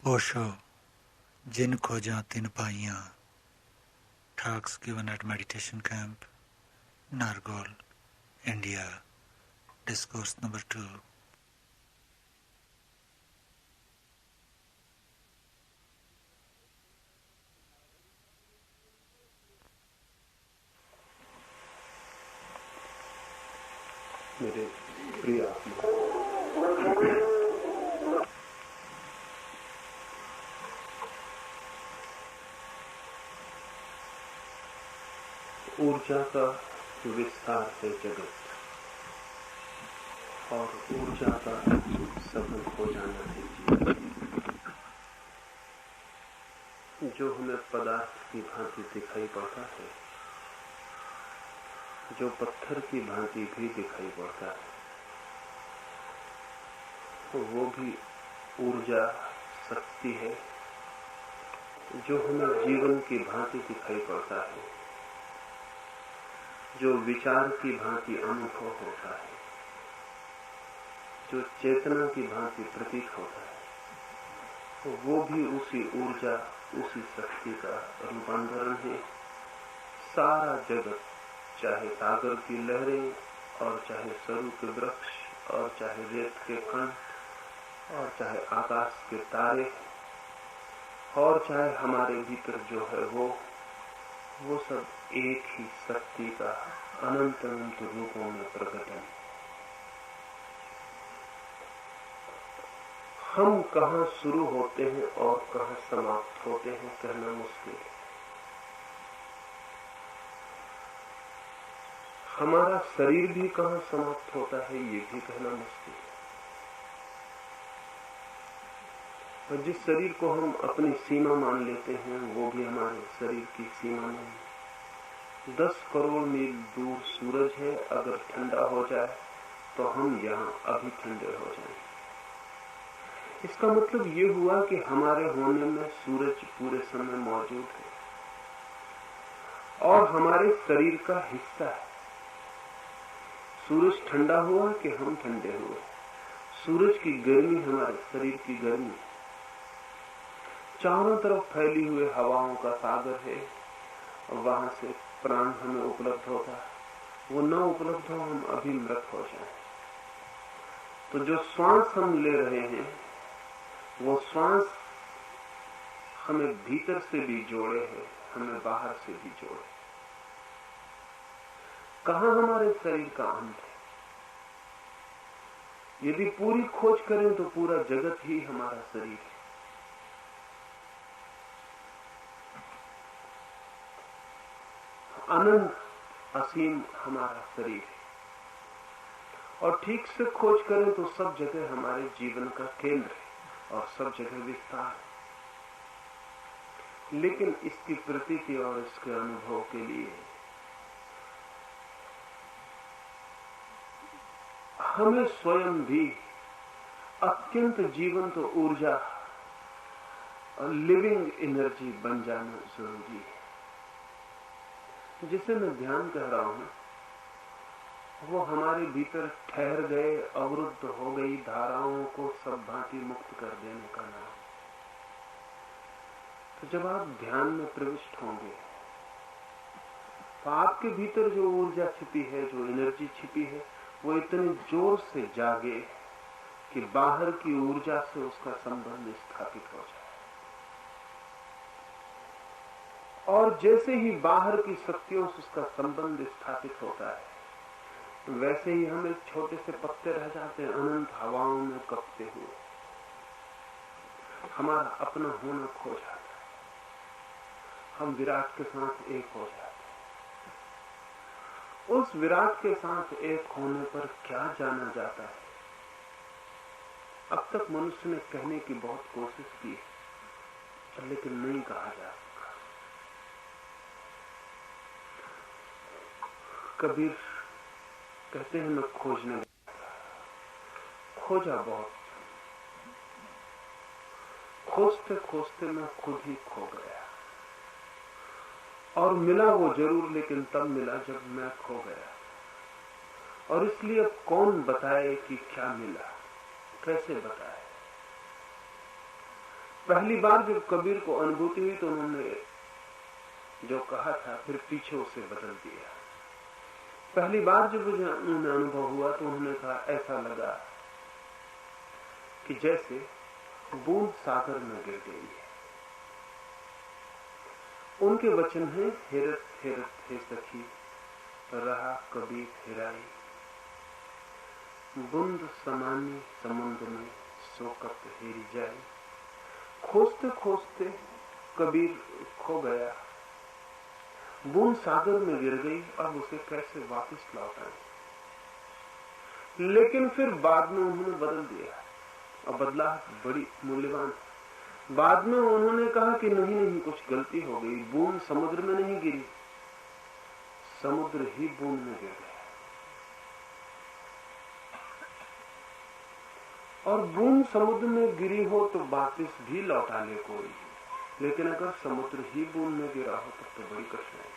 ओशो, जिन खोजा तिन पाइयां. Talks given at meditation camp, Nargol, India. Discourse number 2. मेरे प्रिय आत्मा, ऊर्जा का विस्तार है जगत और ऊर्जा का सफल हो जाना है जीवन। जो हमें पदार्थ की भांति दिखाई पड़ता है, जो पत्थर की भांति भी दिखाई पड़ता है, तो वो भी ऊर्जा शक्ति है। जो हमें जीवन की भांति दिखाई पड़ता है, जो विचार की भांति अनुभव होता है, जो चेतना की भांति प्रतीत होता है, तो वो भी उसी ऊर्जा, उसी शक्ति का रूपांतरण है। सारा जगत, चाहे सागर की लहरें और चाहे सरू के वृक्ष और चाहे रेत के कण और चाहे आकाश के तारे और चाहे हमारे भीतर जो है वो सब एक ही शक्ति का अनंत अनंत रूपों में प्रकट है। हम कहाँ शुरू होते हैं और कहाँ समाप्त होते हैं कहना मुश्किल है। हमारा शरीर भी कहाँ समाप्त होता है ये भी कहना मुश्किल है। और जिस शरीर को हम अपनी सीमा मान लेते हैं वो भी हमारे शरीर की सीमा नहीं। 10 करोड़ मील दूर सूरज है, अगर ठंडा हो जाए तो हम यहाँ अभी ठंडे हो जाएं। इसका मतलब ये हुआ कि हमारे होने में सूरज पूरे समय मौजूद है और हमारे शरीर का हिस्सा है। सूरज ठंडा हुआ कि हम ठंडे हुए। सूरज की गर्मी हमारे शरीर की गर्मी। चारों तरफ फैली हुई हवाओं का सागर है और वहां से प्राण हमें उपलब्ध होता है। वो न उपलब्ध हो, हम अभी मृत हो जाएं। तो जो श्वास हम ले रहे हैं वो श्वास हमें भीतर से भी जोड़े है, हमें बाहर से भी जोड़े। कहां हमारे शरीर का अंत है? यदि पूरी खोज करें तो पूरा जगत ही हमारा शरीर है। अनंत असीम हमारा शरीर है और ठीक से खोज करें तो सब जगह हमारे जीवन का केंद्र है और सब जगह विस्तार है। लेकिन इसकी प्रतीति और इसके अनुभव के लिए हमें स्वयं भी अत्यंत जीवंत ऊर्जा और लिविंग एनर्जी बन जाना जरूरी है। जिसे मैं ध्यान कह रहा हूं वो हमारे भीतर ठहर गए, अवरुद्ध हो गई धाराओं को सब भांति मुक्त कर देने का नाम। तो जब आप ध्यान में प्रविष्ट होंगे तो आपके भीतर जो ऊर्जा छिपी है, जो एनर्जी छिपी है, वो इतने जोर से जागे कि बाहर की ऊर्जा से उसका संबंध स्थापित हो जाए। और जैसे ही बाहर की शक्तियों से उसका संबंध स्थापित होता है, वैसे ही हम एक छोटे से पत्ते रह जाते हैं अनंत हवाओं में कपते हुए। हमारा अपना होना खो जाता है, हम विराट के साथ एक हो जाते हैं। उस विराट के साथ एक होने पर क्या जाना जाता है, अब तक मनुष्य ने कहने की बहुत कोशिश की है लेकिन नहीं कहा जा सका। कबीर कहते हैं मैं खोजने गया, खोजा बहुत, खोजते खोजते मैं खुद ही खो गया। और मिला वो जरूर, लेकिन तब मिला जब मैं खो गया। और इसलिए अब कौन बताए कि क्या मिला, कैसे बताए। पहली बार जब कबीर को अनुभूति हुई तो उन्होंने जो कहा था फिर पीछे उसे बदल दिया। पहली बार जब उन्हें अनुभव हुआ तो उन्होंने कहा ऐसा लगा कि जैसे बूंद सागर में गिर गई है। उनके वचन है, हेरत हेरत हे सखी रहा कबीर हेराई, बूंद समानी समुद्र में सोकत हेरी जाए। खोजते खोजते कबीर खो गया, बूंद सागर में गिर गई, अब उसे कैसे वापस लौटाएं। लेकिन फिर बाद में उन्होंने बदल दिया, और बदलाव बड़ी मूल्यवान। बाद में उन्होंने कहा कि नहीं नहीं, कुछ गलती हो गई, बूंद समुद्र में नहीं गिरी, समुद्र ही बूंद में गिर गया। और बूंद समुद्र में गिरी हो तो वापस भी लौटा ले कोई, लेकिन अगर समुद्र ही बूंद में गिरा हो तब तो बड़ी कठिनाई।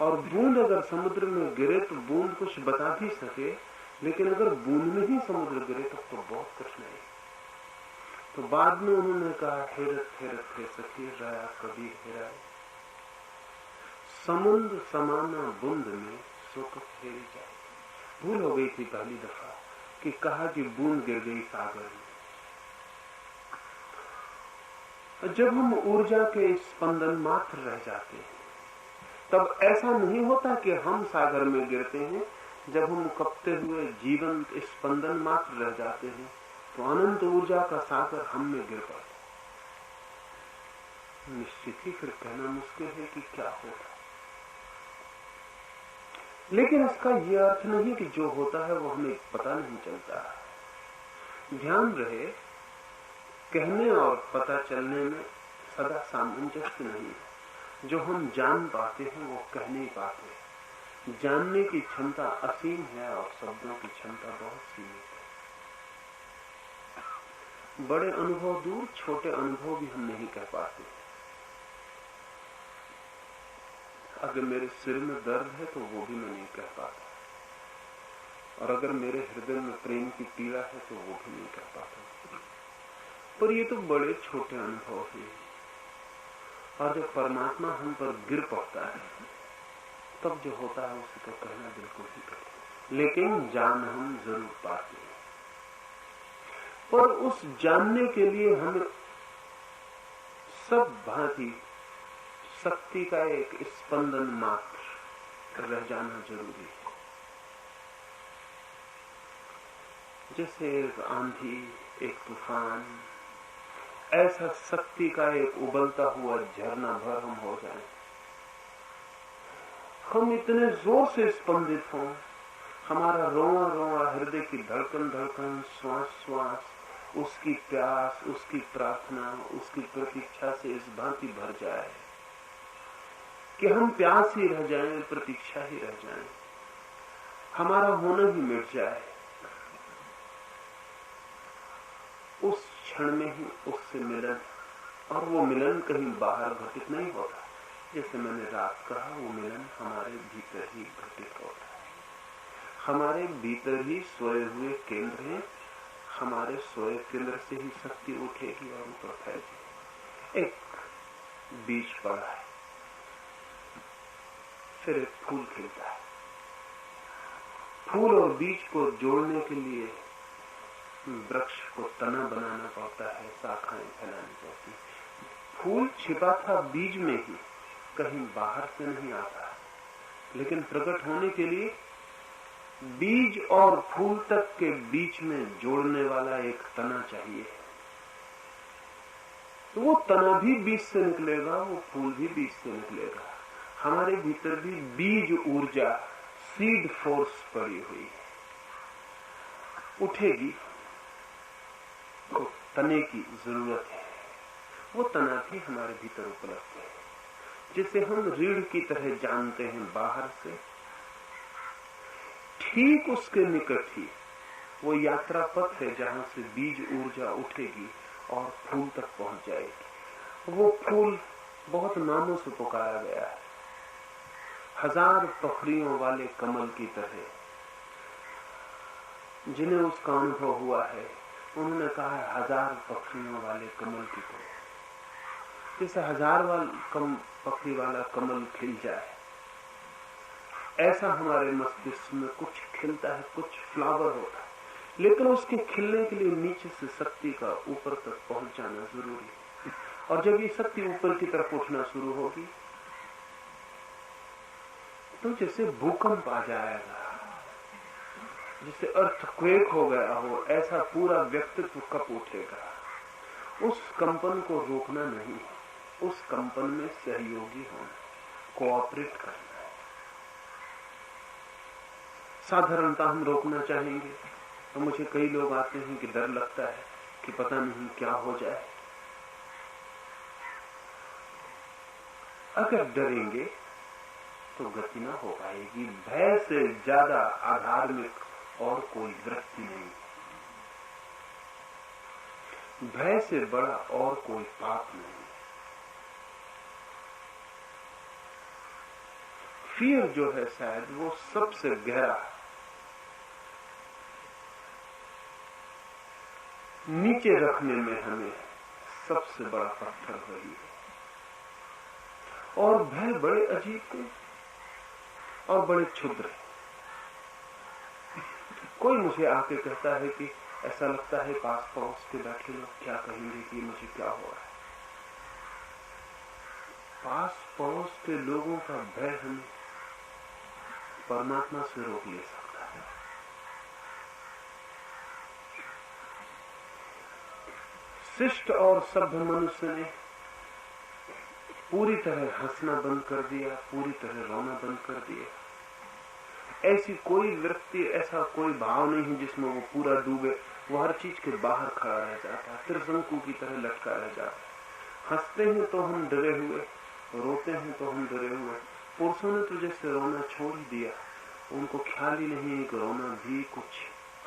और बूंद अगर समुद्र में गिरे तो बूंद कुछ बता भी सके, लेकिन अगर बूंद में ही समुद्र गिरे तब तो बहुत कठिनाई। तो बाद में उन्होंने कहा, हेरत हेरत हे सखी राया कबीर हेराए, समुद्र समाना बूंद में सोकत हेरी जाए। भूल हो गई थी पहली दफा कि कहा कि बूंद गिर गई सागर में। जब हम ऊर्जा के स्पंदन मात्र रह जाते हैं तब ऐसा नहीं होता कि हम सागर में गिरते हैं। जब हम कपते हुए जीवंत स्पंदन मात्र रह जाते हैं तो अनंत ऊर्जा का सागर हम में गिर पड़ता। निश्चित ही फिर कहना मुश्किल है कि क्या होगा, लेकिन इसका यह अर्थ नहीं कि जो होता है वो हमें पता नहीं चलता। ध्यान रहे, कहने और पता चलने में सदा सामंजस्य नहीं है। जो हम जान पाते हैं वो कह नहीं पाते। जानने की क्षमता असीम है और शब्दों की क्षमता बहुत सीमित है। बड़े अनुभव दूर, छोटे अनुभव भी हम नहीं कह पाते। अगर मेरे सिर में दर्द है तो वो भी मैं नहीं कह पाता, और अगर मेरे हृदय में प्रेम की पीड़ा है तो वो भी नहीं कह पाता। पर ये तो बड़े छोटे अनुभव हैं, और जब परमात्मा हम पर गिर पड़ता है तब जो होता है उसे तो कहना बिल्कुल ही कठिन। लेकिन जान हम जरूर पाते हैं, पर उस जानने के लिए हमें सब भांति शक्ति का एक स्पंदन मात्र रह जाना जरूरी है। जैसे एक आंधी, एक तूफान, ऐसा शक्ति का एक उबलता हुआ झरना भर हम हो जाएं। हम इतने जोर से स्पंदित हों, हमारा रोआ रोआ, हृदय की धड़कन धड़कन, श्वास श्वास, उसकी प्यास, उसकी प्रार्थना, उसकी प्रतीक्षा से इस भांति भर जाए कि हम प्यास ही रह जाएं, प्रतीक्षा ही रह जाएं, हमारा होना ही मिट जाए। उस क्षण में ही उससे मिलन, और वो मिलन कहीं बाहर घटित नहीं होता। जैसे मैंने रात कहा, वो मिलन हमारे भीतर ही घटित होता है। हमारे भीतर ही सोए हुए केंद्र हैं, हमारे सोए केंद्र से ही शक्ति उठेगी और ऊपर फैलेगी। एक बीज पड़ा है, फिर एक फूल खिलता है। फूल और बीज को जोड़ने के लिए वृक्ष को तना बनाना पड़ता है, शाखाएं फैलानी पड़ती है। फूल छिपा था बीज में ही, कहीं बाहर से नहीं आता, लेकिन प्रकट होने के लिए बीज और फूल तक के बीच में जोड़ने वाला एक तना चाहिए। तो वो तना भी बीज से निकलेगा, वो फूल भी बीज से निकलेगा। हमारे भीतर भी बीज ऊर्जा, सीड फोर्स पड़ी हुई है, उठेगी तो तने की जरूरत है। वो तना भी हमारे भीतर उपलब्ध है। जिसे हम रीढ़ की तरह जानते हैं बाहर से, ठीक उसके निकट ही वो यात्रा पथ है जहां से बीज ऊर्जा उठेगी और फूल तक पहुंच जाएगी। वो फूल बहुत नामों से पुकारा गया है, हजार पखरियों वाले कमल की तरह। जिन्हें उसका अनुभव हुआ है उन्होंने कहा है 1000 पखरियों वाले कमल की तरह। जैसे 1000 पखरी वाला कमल खिल जाए, ऐसा हमारे मस्तिष्क में कुछ खिलता है, कुछ फ्लावर होता है, लेकिन उसके खिलने के लिए नीचे से शक्ति का ऊपर तक पहुंच जाना जरूरी है। और जब ये शक्ति ऊपर की तरफ उठना शुरू होगी तो जैसे भूकंप आ जाएगा, जैसे अर्थक्वेक हो गया हो, ऐसा पूरा व्यक्तित्व कप उठेगा। उस कंपन को रोकना नहीं, उस कंपन में सहयोगी होना, कोऑपरेट करना है। साधारणता हम रोकना चाहेंगे तो मुझे कई लोग आते हैं कि डर लगता है कि पता नहीं क्या हो जाए। अगर डरेंगे तो गति ना हो पाएगी। भय से ज्यादा आधार्मिक और कोई वृत्ति नहीं, भय से बड़ा और कोई पाप नहीं। फियर जो है शायद वो सबसे गहरा, नीचे रखने में हमें सबसे बड़ा पत्थर वही है। और भय बड़े अजीब थे और बड़े क्षुद्र है। कोई मुझे आके कहता है कि ऐसा लगता है पास पड़ोस के बैठे लोग क्या कहेंगे कि मुझे क्या हो रहा है। पास पड़ोस के लोगों का भय हमें परमात्मा से रोक ले सकता है। शिष्ट और सभ्य मनुष्य ने पूरी तरह हंसना बंद कर दिया, पूरी तरह रोना बंद कर दिया। ऐसी कोई वृत्ति, ऐसा कोई भाव नहीं है जिसमें वो पूरा डूबे। वो हर चीज के बाहर खड़ा रह जाता है, त्रिशंकु की तरह लटका रह जाता है। हंसते हैं तो हम डरे हुए, रोते हैं तो हम डरे हुए। पुरुषों ने तो जैसे रोना छोड़ ही दिया, उनको ख्याल ही नहीं है कि रोना भी कुछ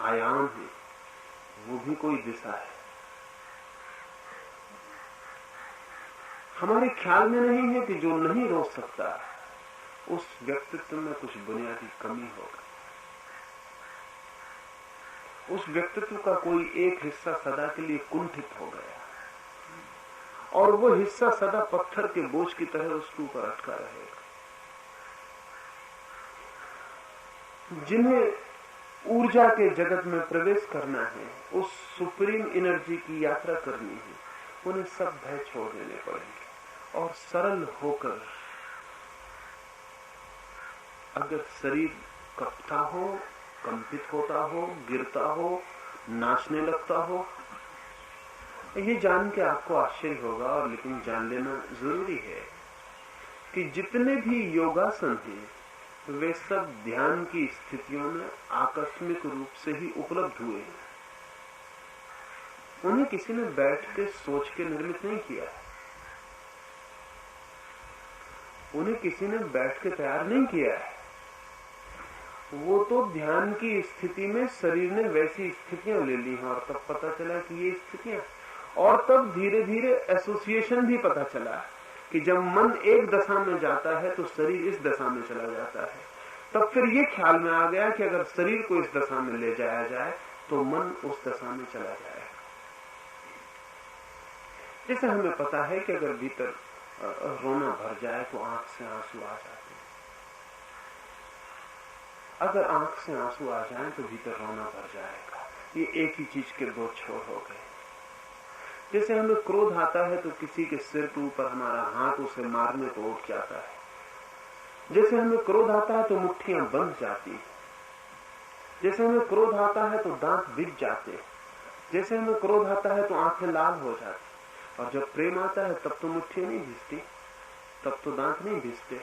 आयाम है, वो भी कोई दिशा है। हमारे ख्याल में नहीं है कि जो नहीं रो सकता उस व्यक्तित्व में कुछ बुनियादी कमी होगा। उस व्यक्तित्व का कोई एक हिस्सा सदा के लिए कुंठित हो गया और वो हिस्सा सदा पत्थर के बोझ की तरह उसके ऊपर अटका रहेगा। जिन्हें ऊर्जा के जगत में प्रवेश करना है, उस सुप्रीम एनर्जी की यात्रा करनी है, उन्हें सब भय छोड़ देने पड़ेंगे और सरल होकर, अगर शरीर कपता हो, कंपित होता हो, गिरता हो, नाचने लगता हो, ये जान के आपको आश्चर्य होगा, और लेकिन जान लेना जरूरी है कि जितने भी योगासन हैं वे सब ध्यान की स्थितियों में आकस्मिक रूप से ही उपलब्ध हुए हैं। उन्हें किसी ने बैठ के सोच के निर्मित नहीं किया, उन्हें किसी ने बैठ के तैयार नहीं किया है। वो तो ध्यान की स्थिति में शरीर ने वैसी स्थितियां ले ली हैं और तब पता चला कि ये स्थितियां, और तब धीरे धीरे एसोसिएशन भी पता चला कि जब मन एक दशा में जाता है तो शरीर इस दशा में चला जाता है। तब फिर ये ख्याल में आ गया कि अगर शरीर को इस दशा में ले जाया जाए तो मन उस दशा में चला जाएगा। जैसे हमें पता है कि अगर भीतर रोना भर जाए तो आंख से आंसू आ जाते हैं, अगर आंख से आंसू आ जाए तो भीतर रोना भर जाएगा। ये एक ही चीज के दो छोर हो गए। जैसे हमें क्रोध आता है तो किसी के सिर के ऊपर हमारा हाथ उसे मारने को उठ जाता है। जैसे हमें क्रोध आता है तो मुट्ठियां बंध जाती है। जैसे हमें क्रोध आता है तो दांत बिक जाते हैं। जैसे हमें क्रोध आता है तो आंखें लाल हो जाती। और जब प्रेम आता है तब तो मुट्ठियां नहीं भिजती, तब तो दांत नहीं भिजते,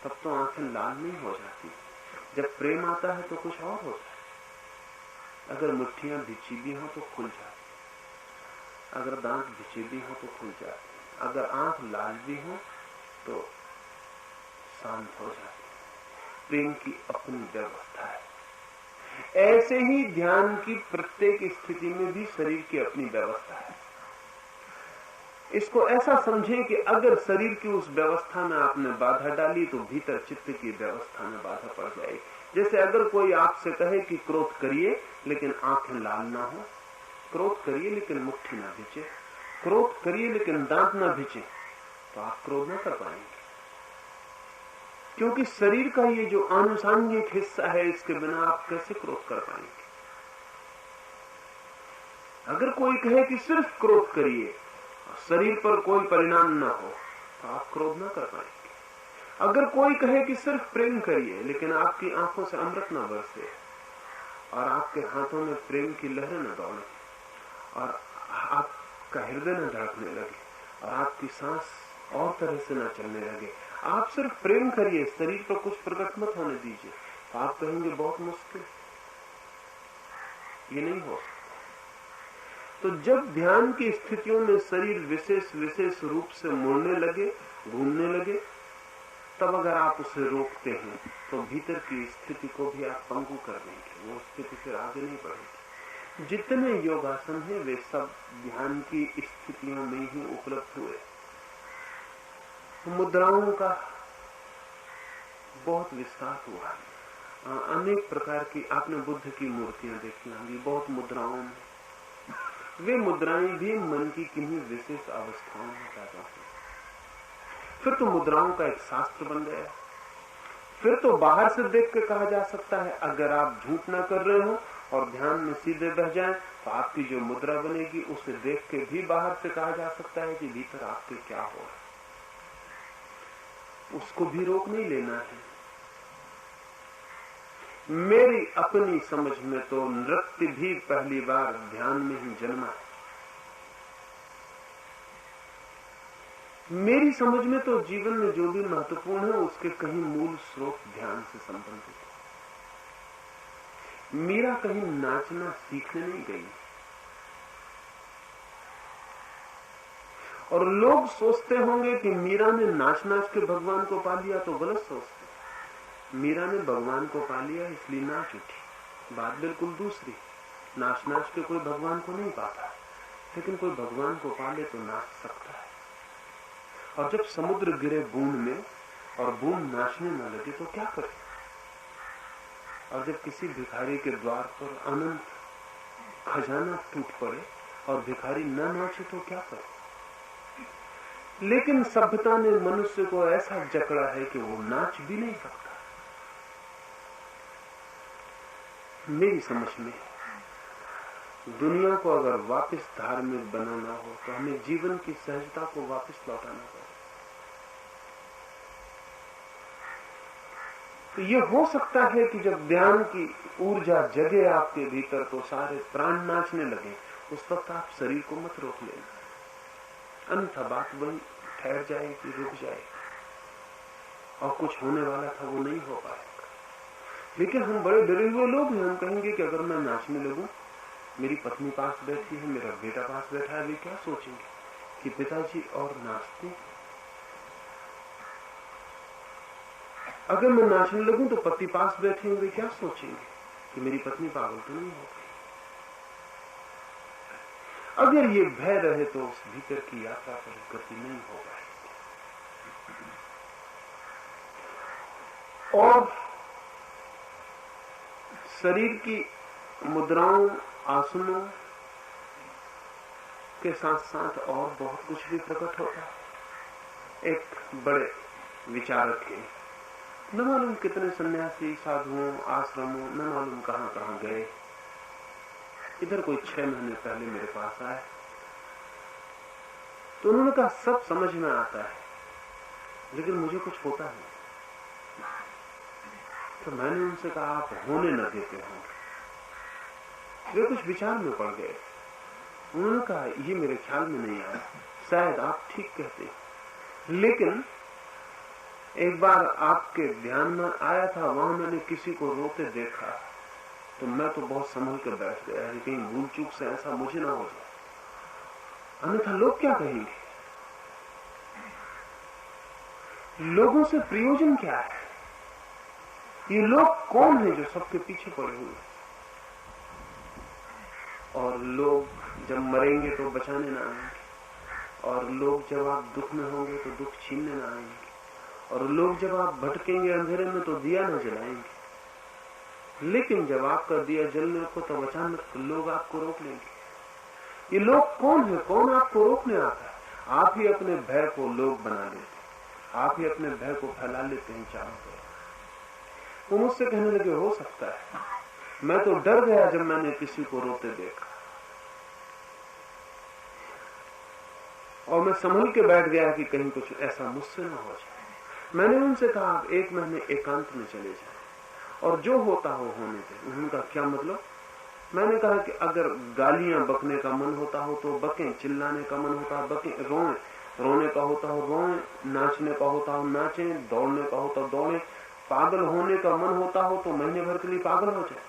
तब तो आंखें लाल नहीं हो जाती। जब प्रेम आता है तो कुछ और होता है। अगर मुट्ठियां भिजी भी हो तो खुल जाती, अगर दांत भिजे भी हो तो खुल जाती, अगर आंख लाल भी हो तो शांत हो जाती। प्रेम की अपनी व्यवस्था है। ऐसे ही ध्यान की प्रत्येक स्थिति में भी शरीर की अपनी व्यवस्था है। इसको ऐसा समझें कि अगर शरीर की उस व्यवस्था में आपने बाधा डाली तो भीतर चित्त की व्यवस्था में बाधा पड़ जाएगी। जैसे अगर कोई आपसे कहे कि क्रोध करिए लेकिन आंखें लाल ना हो, क्रोध करिए लेकिन मुट्ठी ना भिजे, क्रोध करिए लेकिन दांत ना भिजे, तो आप क्रोध ना कर पाएंगे। क्योंकि शरीर का ये जो आनुषांगिक हिस्सा है, इसके बिना आप कैसे क्रोध कर पाएंगे। अगर कोई कहे कि सिर्फ क्रोध करिए, शरीर पर कोई परिणाम ना हो, तो आप क्रोध ना कर पाएंगे। अगर कोई कहे कि सिर्फ प्रेम करिए, लेकिन आपकी आंखों से अमृत न बरसे और आपके हाथों में प्रेम की लहरें न दौड़े और आपका हृदय न धड़कने लगे और आपकी सांस और तरह से न चलने लगे, आप सिर्फ प्रेम करिए, शरीर पर कुछ प्रकट मत होने दीजिए, तो आप कहेंगे बहुत मुश्किल, ये नहीं हो सकता। तो जब ध्यान की स्थितियों में शरीर विशेष रूप से मुड़ने लगे, घूमने लगे, तब अगर आप उसे रोकते हैं तो भीतर की स्थिति को भी आप पंगु कर देंगे, वो स्थिति फिर आगे नहीं बढ़ेगी। जितने योगासन हैं वे सब ध्यान की स्थितियों में ही उपलब्ध हुए। मुद्राओं का बहुत विस्तार हुआ, अनेक प्रकार की आपने बुद्ध की मूर्तियां देखी होंगी, बहुत मुद्राओं में। वे मुद्राएं भी मन की किन्हीं विशेष अवस्थाओं में पैदा हुई। फिर तो मुद्राओं का एक शास्त्र बन गया। फिर तो बाहर से देख के कहा जा सकता है, अगर आप झूठ ना कर रहे हो और ध्यान में सीधे बह जाएं, तो आपकी जो मुद्रा बनेगी उसे देख के भी बाहर से कहा जा सकता है कि भीतर आपके क्या हो रहा है। उसको भी रोक नहीं लेना है। मेरी अपनी समझ में तो नृत्य भी पहली बार ध्यान में ही जन्मा है। मेरी समझ में तो जीवन में जो भी महत्वपूर्ण है उसके कहीं मूल स्रोत ध्यान से संबंधित है। मीरा कहीं नाचना सीखने नहीं गई, और लोग सोचते होंगे कि मीरा ने नाच नाच के भगवान को पा लिया, तो गलत सोचते। मीरा ने भगवान को पा लिया इसलिए नाच उठी, बात बिल्कुल दूसरी। नाच नाच के कोई भगवान को नहीं पाता, लेकिन कोई भगवान को पा ले तो नाच सकता है। और जब समुद्र गिरे बूंद में और बूंद नाचने न लगे तो क्या करे। और जब किसी भिखारी के द्वार पर अनंत खजाना टूट पड़े और भिखारी न नाचे तो क्या करे। लेकिन सभ्यता ने मनुष्य को ऐसा जकड़ा है कि वो नाच भी नहीं सकता। मेरी समझ में दुनिया को अगर वापस धार्मिक बनाना हो तो हमें जीवन की सहजता को वापस लौटाना पड़ेगा। तो ये हो सकता है कि जब ध्यान की ऊर्जा जगे आपके भीतर तो सारे प्राण नाचने लगे, उस वक्त आप शरीर को मत रोक लेना, अन्यथा बात वही ठहर जाएगी, रुक जाएगी और कुछ होने वाला था वो नहीं हो पाएगा। लेकिन हम बड़े डरे हुए लोग हैं, हम कहेंगे कि अगर मैं नाचने लगूं, मेरी पत्नी पास बैठी है, मेरा बेटा पास बैठा है, वे क्या सोचेंगे कि पिताजी और नाचते। अगर मैं नाचने लगूं तो पति पास बैठे हैं, वे क्या सोचेंगे कि मेरी पत्नी पागल तो नहीं हो गई। अगर ये भय रहे तो उस भीतर की यात्रा पर गति नहीं हो पाएगी। और शरीर की मुद्राओं, आसनों के साथ साथ और बहुत कुछ भी प्रकट होता है। एक बड़े विचारक के न मालूम कितने सन्यासी, साधुओं, आश्रमों, न मालूम कहां कहां गए। इधर कोई 6 महीने पहले मेरे पास आए तो उन्होंने कहा सब समझ में आता है लेकिन मुझे कुछ होता नहीं। तो मैंने उनसे कहा आप होने न देते होंगे। वे कुछ विचार में पड़ गए। उन्होंने कहा ये मेरे ख्याल में नहीं आया, शायद आप ठीक कहते, लेकिन एक बार आपके ध्यान में आया था, वहां मैंने किसी को रोते देखा तो मैं तो बहुत संभल कर बैठ गया कि कहीं भूल चूक से ऐसा मुझे ना हो जाए, अन्यथा लोग क्या कहेंगे। लोगों से प्रयोजन क्या है? ये लोग कौन है जो सबके पीछे पड़े हुए? और लोग जब मरेंगे तो बचाने ना आएंगे, और लोग जब आप दुख में होंगे तो दुख छीनने ना आएंगे, और लोग जब आप भटकेंगे अंधेरे में तो दिया न जलाएंगे। लेकिन जब आपका दिया जलने को तो अचानक लोग आपको रोक लेंगे। ये लोग कौन है? कौन आपको रोकने आता है? आप ही अपने भय को लोग बना लेते, आप ही अपने भय को फैला लेते हैं चारों तरफ। वो मुझसे कहने लगे, हो सकता है, मैं तो डर गया जब मैंने किसी को रोते देखा, और मैं संभल के बैठ गया कि कहीं कुछ ऐसा मुझसे ना हो जाए। मैंने उनसे कहा, आप 1 महीने एकांत में चले जाएं और जो होता हो होने दें। उन्होंने कहा, क्या मतलब? मैंने कहा कि अगर गालियां बकने का मन होता हो तो बकें, चिल्लाने का मन होता हो बकें, रोएं, रोने का होता हो रोएं, नाचने का होता हो नाचें, दौड़ने का होता हो दौड़ें, पागल होने का मन होता हो तो महीने भर के लिए पागल हो जाए।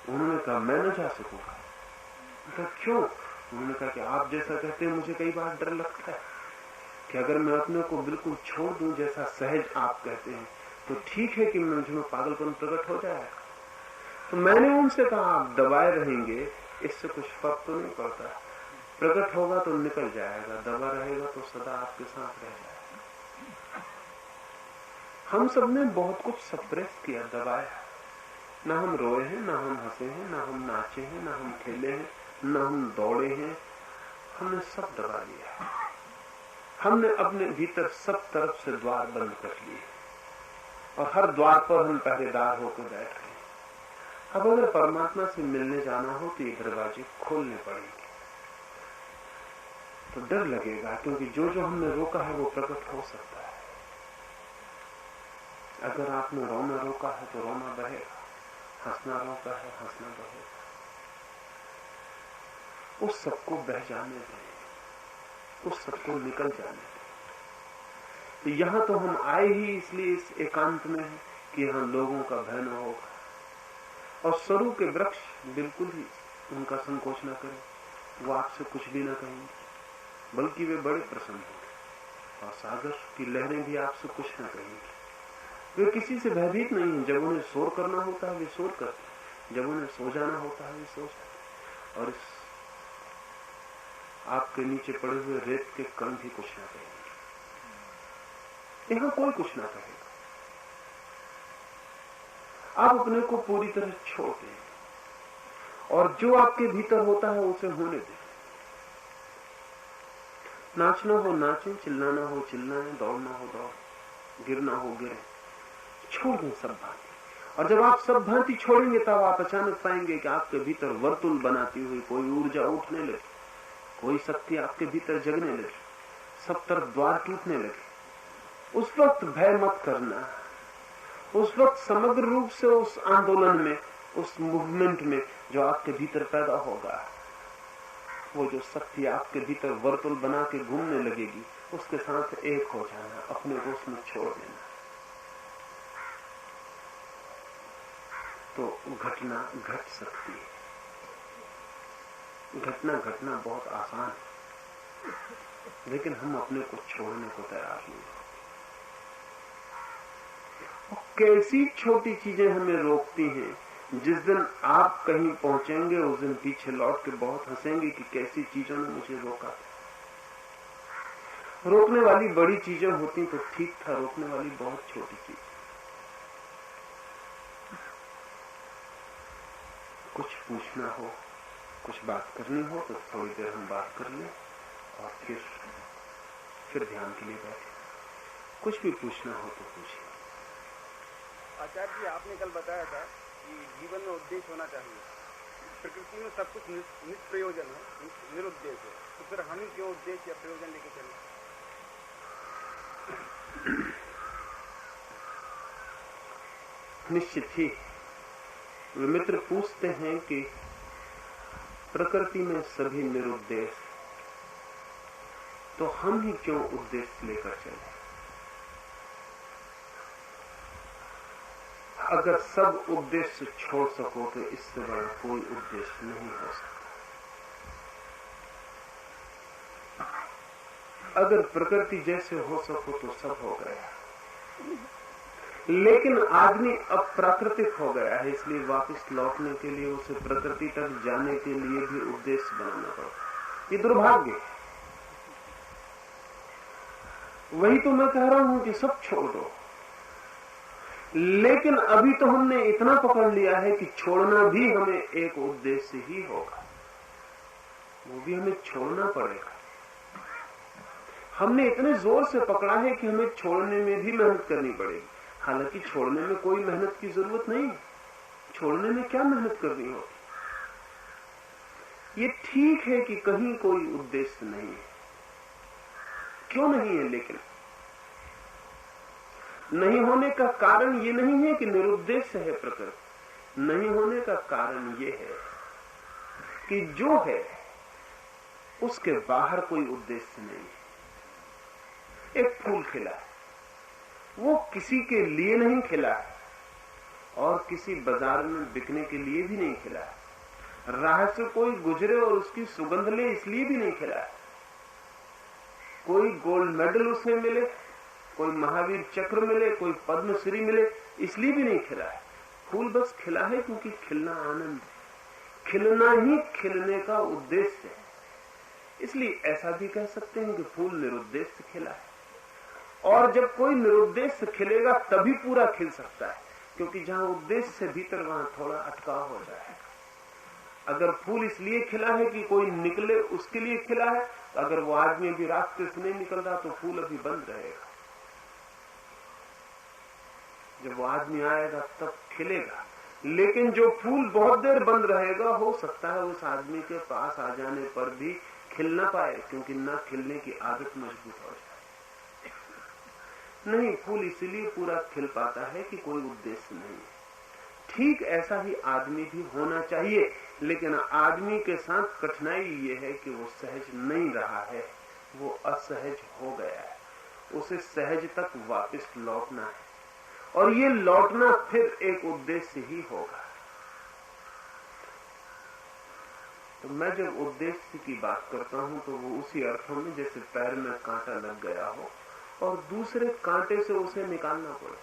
उन्होंने कहा, मैं न जा सकूंगा। तो क्यों? उन्होंने कहा कि आप जैसा कहते हैं, मुझे कई बार डर लगता है कि अगर मैं अपने को बिल्कुल छोड़ दूं जैसा सहज आप कहते हैं, तो ठीक है कि मुझे पागलपन प्रकट हो जाएगा। तो मैंने उनसे कहा, आप दबाए रहेंगे, इससे कुछ फर्क तो नहीं पड़ता, प्रकट होगा तो निकल जाएगा, दबा रहेगा तो सदा आपके साथ रह जाएगा। हम सबने बहुत कुछ सप्रेस किया, दबाया, ना हम रोए हैं, ना हम हंसे हैं, ना हम नाचे हैं, ना हम खेले हैं, ना हम दौड़े हैं, हमने सब दबा लिया। हमने अपने भीतर सब तरफ से द्वार बंद कर लिए और हर द्वार पर हम पहरेदार होकर बैठ गए। अब अगर परमात्मा से मिलने जाना हो तो ये दरवाजे खोलने पड़ेंगे। तो डर लगेगा, क्योंकि जो जो हमने रोका है वो प्रकट हो सकता है। अगर आपने रोना रोका है तो रोना बहेगा, हंसना रोका है हंसना बहेगा। उस सबको बह जाने दें, उस सबको निकल जाने दें। तो यहां तो हम आए ही इसलिए इस एकांत में है कि यहां लोगों का भय न होगा, और सरू के वृक्ष बिल्कुल ही उनका संकोच न करें, वो आपसे कुछ भी न कहेंगे, बल्कि वे बड़े प्रसन्न होंगे। और सागर की लहरें भी आपसे कुछ न कहेंगी। वे किसी से भयभीत नहीं है। जब उन्हें शोर करना होता है वे शोर करते हैं, जब उन्हें सो जाना होता है वे सो जाते। और इस आपके नीचे पड़े हुए रेत के कण भी कुछ न कहेंगे, यहां कोई कुछ ना कहेगा। आप अपने को पूरी तरह छोड़ दें और जो आपके भीतर होता है उसे होने दें। नाचना हो नाचें, चिल्लाना हो चिल्लाएं, दौड़ना हो दौड़, गिरना हो गिरे, छोड़ दें सब भांति। और जब आप सब भांति छोड़ेंगे तब आप अचानक पाएंगे कि आपके भीतर वर्तुल बनाती हुई कोई ऊर्जा उठने लगी, कोई शक्ति आपके भीतर जगने लगी, सब तरफ द्वार टूटने लगे। उस वक्त भय मत करना, उस वक्त समग्र रूप से उस आंदोलन में, उस मूवमेंट में जो आपके भीतर पैदा होगा, वो जो शक्ति आपके भीतर वर्तुल बना के घूमने लगेगी, उसके साथ एक हो जाना, अपने को उसमें छोड़ देना। तो घटना घट सकती है। घटना घटना बहुत आसान है, लेकिन हम अपने को छोड़ने को तैयार नहीं। कैसी छोटी चीजें हमें रोकती हैं। जिस दिन आप कहीं पहुंचेंगे उस दिन पीछे लौट के बहुत हंसेंगे कि कैसी चीजों ने मुझे रोका था। रोकने वाली बड़ी चीजें होती तो ठीक था, रोकने वाली बहुत छोटी चीज। कुछ पूछना हो, कुछ बात करनी हो तो थोड़ी देर हम बात कर लें और फिर ध्यान के लिए बैठे। कुछ भी पूछना हो तो पूछिए। आचार्य जी, आपने कल बताया था कि जीवन में उद्देश्य होना चाहिए। प्रकृति में सब कुछ निष्प्रयोजन है, निरुद्देश्य है, तो फिर हम क्यों उद्देश्य या प्रयोजन लेके चलें? निश्चित ही वे मित्र पूछते हैं कि प्रकृति में सभी निरुद्देश्य, तो हम ही क्यों उद्देश्य लेकर चले? अगर सब उद्देश्य छोड़ सको तो इससे बड़ा कोई उद्देश्य नहीं हो सकता। अगर प्रकृति जैसे हो सको तो सब हो गया, लेकिन आदमी अब प्राकृतिक हो गया है, इसलिए वापस लौटने के लिए उसे प्रकृति तक जाने के लिए भी उद्देश्य बनाना पड़ता। ये दुर्भाग्य है। वही तो मैं कह रहा हूं कि सब छोड़ दो, लेकिन अभी तो हमने इतना पकड़ लिया है कि छोड़ना भी हमें एक उद्देश्य ही होगा। वो भी हमें छोड़ना पड़ेगा। हमने इतने जोर से पकड़ा है कि हमें छोड़ने में भी मेहनत करनी पड़ेगी। हालांकि छोड़ने में कोई मेहनत की जरूरत नहीं, छोड़ने में क्या मेहनत करनी होती। ये ठीक है कि कहीं कोई उद्देश्य नहीं है, क्यों नहीं है, लेकिन नहीं होने का कारण ये नहीं है कि निरुद्देश्य है प्रकृति। नहीं होने का कारण ये है कि जो है उसके बाहर कोई उद्देश्य नहीं है। एक फूल खिला है, वो किसी के लिए नहीं खिला है और किसी बाजार में बिकने के लिए भी नहीं खिला है। राह से कोई गुजरे और उसकी सुगंध ले इसलिए भी नहीं खिला है। कोई गोल्ड मेडल उसे मिले, कोई महावीर चक्र मिले, कोई पद्मश्री मिले, इसलिए भी नहीं खिला है। फूल बस खिला है क्योंकि खिलना आनंद है, खिलना ही खिलने का उद्देश्य है। इसलिए ऐसा भी कह सकते हैं कि फूल निरुद्देश्य खिला है। और जब कोई निरुद्देश्य खिलेगा तभी पूरा खिल सकता है, क्योंकि जहां उद्देश्य से भीतर वहां थोड़ा अटकाव हो जाएगा। अगर फूल इसलिए खिला है कि कोई निकले उसके लिए खिला है, तो अगर वो आदमी भी रास्ते से नहीं निकल रहा तो फूल अभी बंद रहेगा। जब वो आदमी आएगा तब खिलेगा। लेकिन जो फूल बहुत देर बंद रहेगा, हो सकता है उस आदमी के पास आ जाने पर भी खिल ना पाए, क्योंकि ना खिलने की आदत मजबूत हो जाए। नहीं, फूल इसीलिए पूरा खिल पाता है कि कोई उद्देश्य नहीं है। ठीक ऐसा ही आदमी भी होना चाहिए, लेकिन आदमी के साथ कठिनाई ये है कि वो सहज नहीं रहा है, वो असहज हो गया है। उसे सहज तक वापस लौटना है, और ये लौटना फिर एक उद्देश्य ही होगा। तो मैं जब उद्देश्य की बात करता हूं तो वो उसी अर्थों में जैसे पैर में कांटा लग गया हो और दूसरे कांटे से उसे निकालना पड़े।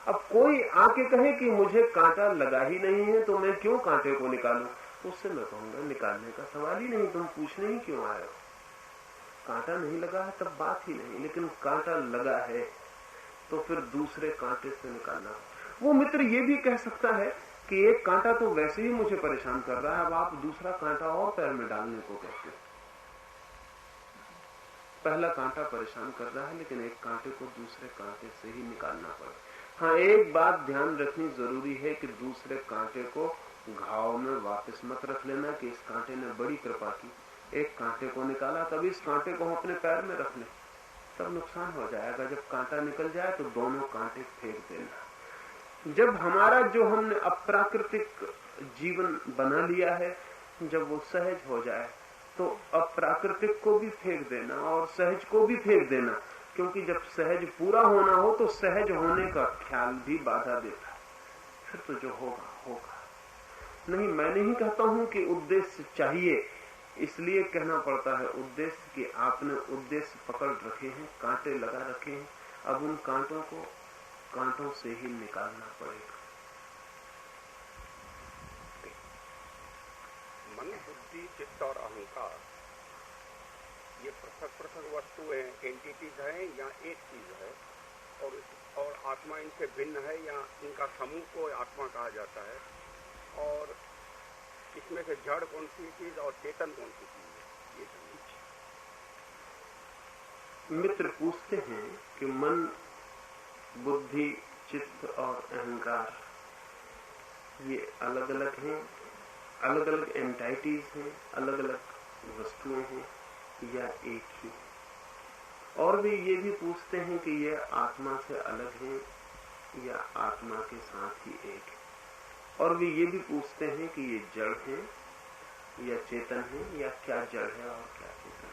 अब कोई आके कहे कि मुझे कांटा लगा ही नहीं है तो मैं क्यों कांटे को निकालूं, उससे मैं कहूंगा निकालने का सवाल ही नहीं, तुम पूछने ही क्यों आए हो। कांटा नहीं लगा है तब बात ही नहीं, लेकिन कांटा लगा है तो फिर दूसरे कांटे से निकालना। वो मित्र ये भी कह सकता है कि एक कांटा तो वैसे ही मुझे परेशान कर रहा है, अब आप दूसरा कांटा और पैर में डालने को कहते हो। पहला कांटा परेशान कर रहा है, लेकिन एक कांटे को दूसरे कांटे से ही निकालना पड़े। हाँ, एक बात ध्यान रखनी जरूरी है कि दूसरे कांटे को घाव में वापस मत रख लेना कि इस कांटे ने बड़ी कृपा की, एक कांटे को निकाला तब इस कांटे को हम अपने पैर में रख लें, तब नुकसान हो जाएगा। जब कांटा निकल जाए तो दोनों कांटे फेंक देना। जब हमारा जो हमने अप्राकृतिक जीवन बना लिया है, जब वो सहज हो जाए तो अप्राकृतिक को भी फेंक देना और सहज को भी फेंक देना, क्योंकि जब सहज पूरा होना हो तो सहज होने का ख्याल भी बाधा देता है। फिर तो जो होगा होगा। नहीं, मैं नहीं कहता हूं कि उद्देश्य चाहिए, इसलिए कहना पड़ता है उद्देश्य कि आपने उद्देश्य पकड़ रखे हैं, कांटे लगा रखे हैं, अब उन कांटों को कांटों से ही निकालना पड़ेगा। मन, बुद्धि, चित्त और अहंकार ये पृथक पृथक वस्तुएं, एंटिटीज हैं या एक चीज है, और आत्मा इनसे भिन्न है या इनका समूह को आत्मा कहा जाता है, और इसमें से जड़ कौन सी चीज और चेतन कौन सी चीज है, ये समझ। मित्र पूछते हैं कि मन, बुद्धि, चित्त और अहंकार ये अलग अलग हैं, अलग अलग एंटाइटीज हैं, अलग अलग वस्तुएं हैं या एक ही। और वे ये भी पूछते हैं कि ये आत्मा से अलग है या आत्मा के साथ ही एक है। और वे ये भी पूछते हैं कि ये जड़ है या चेतन है, या क्या जड़ है और क्या चेतन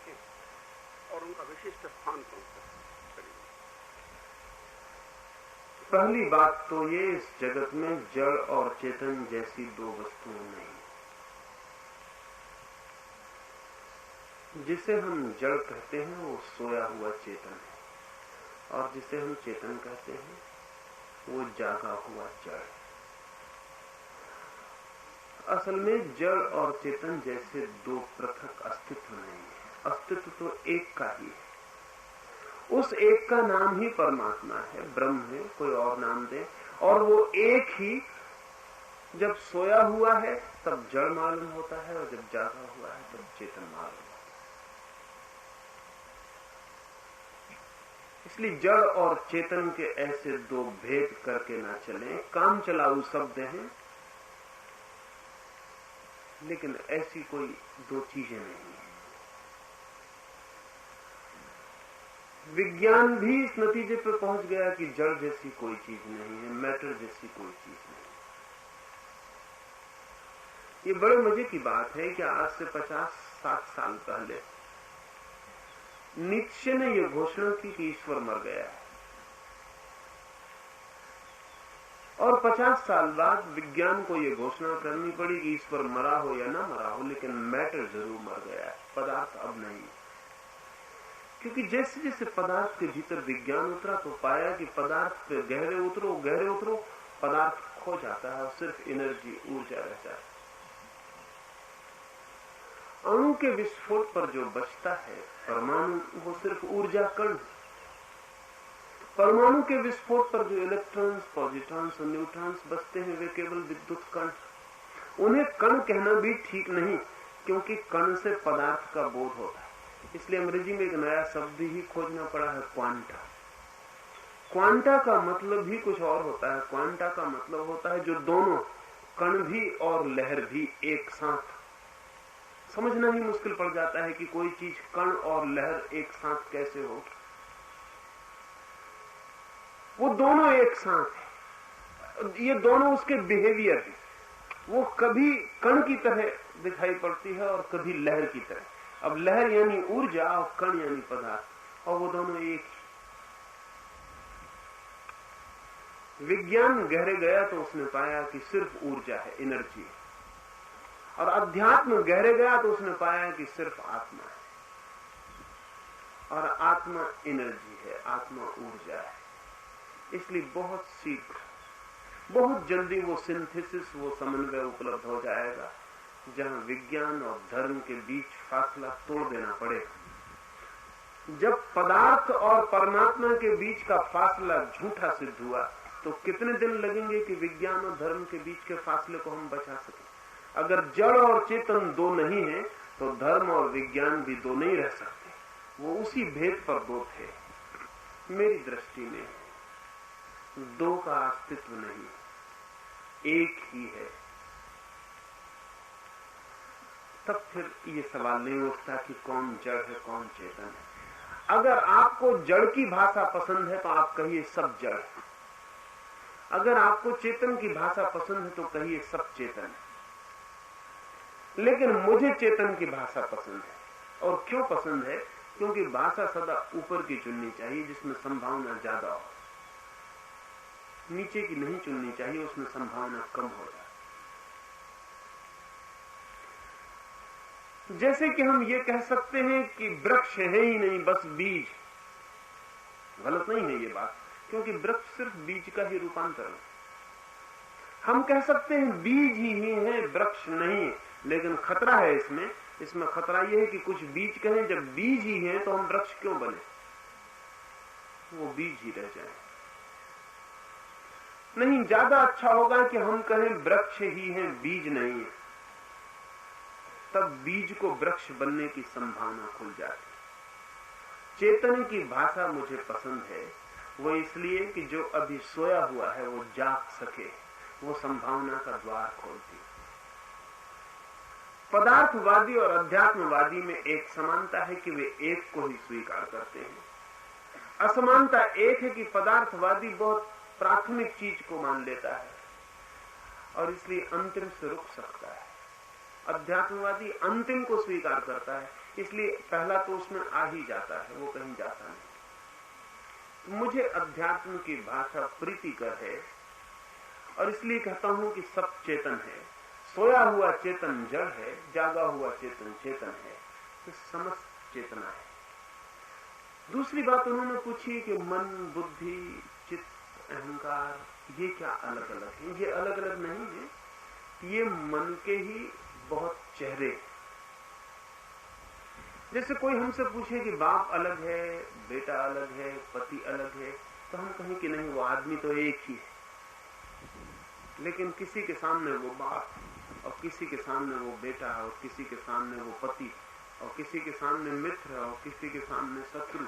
है, और उनका विशिष्ट स्थान कौन सा है। पहली बात तो ये, इस जगत में जड़ और चेतन जैसी दो वस्तुएं नहीं। जिसे हम जड़ कहते हैं वो सोया हुआ चेतन है, और जिसे हम चेतन कहते हैं वो जागा हुआ जड़ है। असल में जड़ और चेतन जैसे दो पृथक अस्तित्व नहीं है, अस्तित्व तो एक का ही है। उस एक का नाम ही परमात्मा है, ब्रह्म है, कोई और नाम दे, और वो एक ही जब सोया हुआ है तब जड़ मालूम होता है, और जब जागा हुआ है तब चेतन मालूम होता है। इसलिए जड़ और चेतन के ऐसे दो भेद करके ना चलें। काम चलाऊ शब्द हैं, लेकिन ऐसी कोई दो चीजें नहीं है। विज्ञान भी इस नतीजे पर पहुंच गया कि जड़ जैसी कोई चीज नहीं है, मैटर जैसी कोई चीज नहीं। ये बड़े मजे की बात है कि आज से 50-60 साल पहले नीत्शे ने यह घोषणा की कि ईश्वर मर गया है, और 50 साल बाद विज्ञान को यह घोषणा करनी पड़ी कि ईश्वर मरा हो या ना मरा हो, लेकिन मैटर जरूर मर गया है, पदार्थ अब नहीं। क्योंकि जैसे जैसे पदार्थ के भीतर विज्ञान उतरा तो पाया कि पदार्थ पे गहरे उतरो पदार्थ खो जाता है और सिर्फ एनर्जी, ऊर्जा रह जाती है। अणु के विस्फोट पर जो बचता है परमाणु, वो सिर्फ ऊर्जा कण। परमाणु के विस्फोट पर जो इलेक्ट्रॉन्स, पॉजिट्रॉन्स और न्यूट्रॉन्स बचते हैं वे केवल विद्युत कण। उन्हें कण कहना भी ठीक नहीं, क्योंकि कण से पदार्थ का बोध होता है। इसलिए अंग्रेजी में एक नया शब्द ही खोजना पड़ा है, क्वांटा। क्वांटा का मतलब भी कुछ और होता है। क्वांटा का मतलब होता है जो दोनों, कण भी और लहर भी एक साथ। समझना ही मुश्किल पड़ जाता है कि कोई चीज कण और लहर एक साथ कैसे हो। वो दोनों एक साथ है, ये दोनों उसके बिहेवियर है। वो कभी कण की तरह दिखाई पड़ती है और कभी लहर की तरह। अब लहर यानी ऊर्जा और कण यानी पदार्थ, और वो दोनों एक ही। विज्ञान गहरे गया तो उसने पाया कि सिर्फ ऊर्जा है, एनर्जी है। और अध्यात्म गहरे गया तो उसने पाया कि सिर्फ आत्मा है, और आत्मा एनर्जी है, आत्मा ऊर्जा है। इसलिए बहुत शीघ्र, बहुत जल्दी वो सिंथेसिस, वो समन्वय उपलब्ध हो जाएगा, जहां विज्ञान और धर्म के बीच फासला तोड़ देना पड़ेगा। जब पदार्थ और परमात्मा के बीच का फासला झूठा सिद्ध हुआ, तो कितने दिन लगेंगे कि विज्ञान और धर्म के बीच के फासले को हम बचा सकें। अगर जड़ और चेतन दो नहीं है, तो धर्म और विज्ञान भी दो नहीं रह सकते। वो उसी भेद पर दो थे। मेरी दृष्टि में दो का अस्तित्व नहीं, एक ही है। तब फिर ये सवाल नहीं उठता कि कौन जड़ है, कौन चेतन है। अगर आपको जड़ की भाषा पसंद है तो आप कहिए सब जड़ है। अगर आपको चेतन की भाषा पसंद है तो कहिए सब चेतन है। लेकिन मुझे चेतन की भाषा पसंद है। और क्यों पसंद है? क्योंकि भाषा सदा ऊपर की चुननी चाहिए, जिसमें संभावना ज्यादा हो। नीचे की नहीं चुननी चाहिए, उसमें संभावना कम हो जाए। जैसे कि हम ये कह सकते हैं कि वृक्ष है ही नहीं, बस बीज। गलत नहीं है ये बात, क्योंकि वृक्ष सिर्फ बीज का ही रूपांतरण है। हम कह सकते हैं बीज ही है, वृक्ष नहीं। लेकिन खतरा है इसमें खतरा यह है कि कुछ बीज कहें, जब बीज ही है तो हम वृक्ष क्यों बने? वो बीज ही रह जाए। नहीं, ज्यादा अच्छा होगा कि हम कहें वृक्ष ही है, बीज नहीं है। तब बीज को वृक्ष बनने की संभावना खुल जाती। चेतन की भाषा मुझे पसंद है, वो इसलिए कि जो अभी सोया हुआ है वो जाग सके, वो संभावना का द्वार खोलती। पदार्थवादी और अध्यात्मवादी में एक समानता है कि वे एक को ही स्वीकार करते हैं। असमानता एक है कि पदार्थवादी बहुत प्राथमिक चीज को मान लेता है और इसलिए अंतिम से रुक सकता है। अध्यात्मवादी अंतिम को स्वीकार करता है, इसलिए पहला तो उसमें आ ही जाता है, वो कहीं जाता नहीं। मुझे अध्यात्म की भाषा प्रीतिकर है और इसलिए कहता हूं कि सब चेतन है। सोया हुआ चेतन जड़ है, जागा हुआ चेतन चेतन है, तो समस्त चेतना है। दूसरी बात उन्होंने पूछी कि मन, बुद्धि, चित्त, अहंकार ये क्या अलग अलग है? ये अलग अलग नहीं है, ये मन के ही बहुत चेहरे। जैसे कोई हमसे पूछे कि बाप अलग है, बेटा अलग है, पति अलग है, तो हम कहें कि नहीं, वो आदमी तो एक ही है। लेकिन किसी के सामने वो बाप, और किसी के सामने वो बेटा, और किसी के सामने वो पति, और किसी के सामने मित्र, और किसी के सामने शत्रु,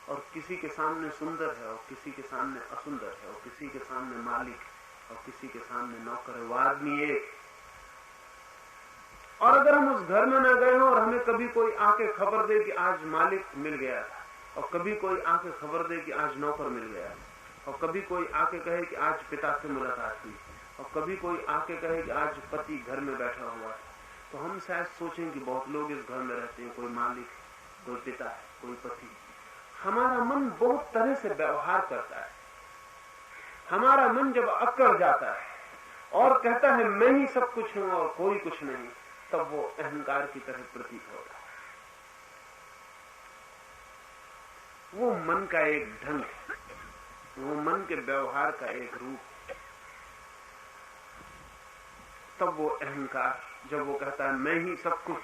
और किसी के सामने सुंदर है, और किसी के सामने असुंदर है, और किसी के सामने मालिक, और किसी के सामने नौकर है। वो आदमी एक। और अगर हम उस घर में न गए हों और हमें कभी कोई आके खबर दे कि आज मालिक मिल गया था, और कभी कोई आके खबर दे कि आज नौकर मिल गया, और कभी कोई आके कहे कि आज पिता से मुलाकात हुई, और कभी कोई आके कहे कि आज पति घर में बैठा हुआ है, तो हम शायद सोचें कि बहुत लोग इस घर में रहते हैं, कोई मालिक, कोई पिता है, कोई पति। हमारा मन बहुत तरह से व्यवहार करता है। हमारा मन जब अकड़ जाता है और कहता है मैं ही सब कुछ हूं और कोई कुछ नहीं, तब वो अहंकार की तरह प्रतीत होता है। वो मन का एक ढंग है, वो मन के व्यवहार का एक रूप है। तब वो अहंकार, जब वो कहता है मैं ही सब कुछ,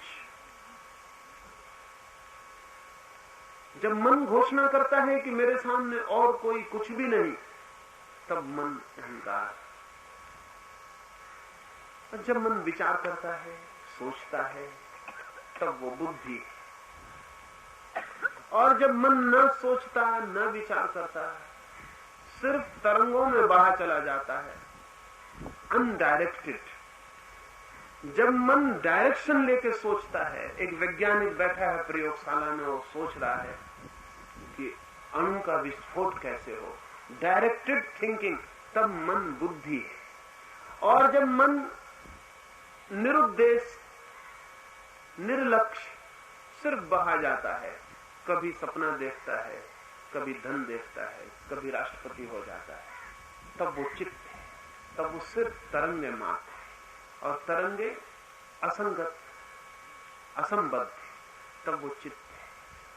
जब मन घोषणा करता है कि मेरे सामने और कोई कुछ भी नहीं, तब मन अहंकार। और जब मन विचार करता है, सोचता है, तब वो बुद्धि। और जब मन न सोचता, न विचार करता, सिर्फ तरंगों में बहा चला जाता है, अनडायरेक्टेड। जब मन डायरेक्शन लेके सोचता है, एक वैज्ञानिक बैठा है प्रयोगशाला में और सोच रहा है कि अणु का विस्फोट कैसे हो, डायरेक्टेड थिंकिंग, तब मन बुद्धि है। और जब मन निरुद्देश, निर्लक्ष्य, सिर्फ बहा जाता है, कभी सपना देखता है, कभी धन देखता है, कभी राष्ट्रपति हो जाता है, तब वो चित्त है। तब वो सिर्फ तरंगे मात्र है, और तरंगे असंगत, असंबद्ध, तब वो चित्त है।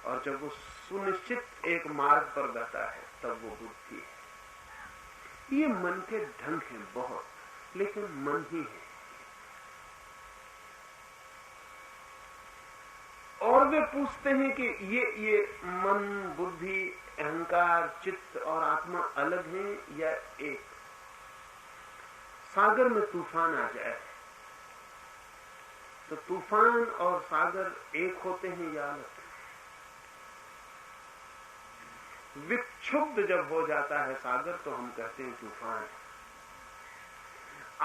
और जब वो सुनिश्चित एक मार्ग पर बहता है, तब वो बुद्धि है। ये मन के ढंग हैं बहुत, लेकिन मन ही है। और वे पूछते हैं कि ये मन, बुद्धि, अहंकार, चित्त और आत्मा अलग हैं या एक? सागर में तूफान आ जाए तो तूफान और सागर एक होते हैं या अलग? विक्षुब्ध जब हो जाता है सागर तो हम कहते हैं तूफान।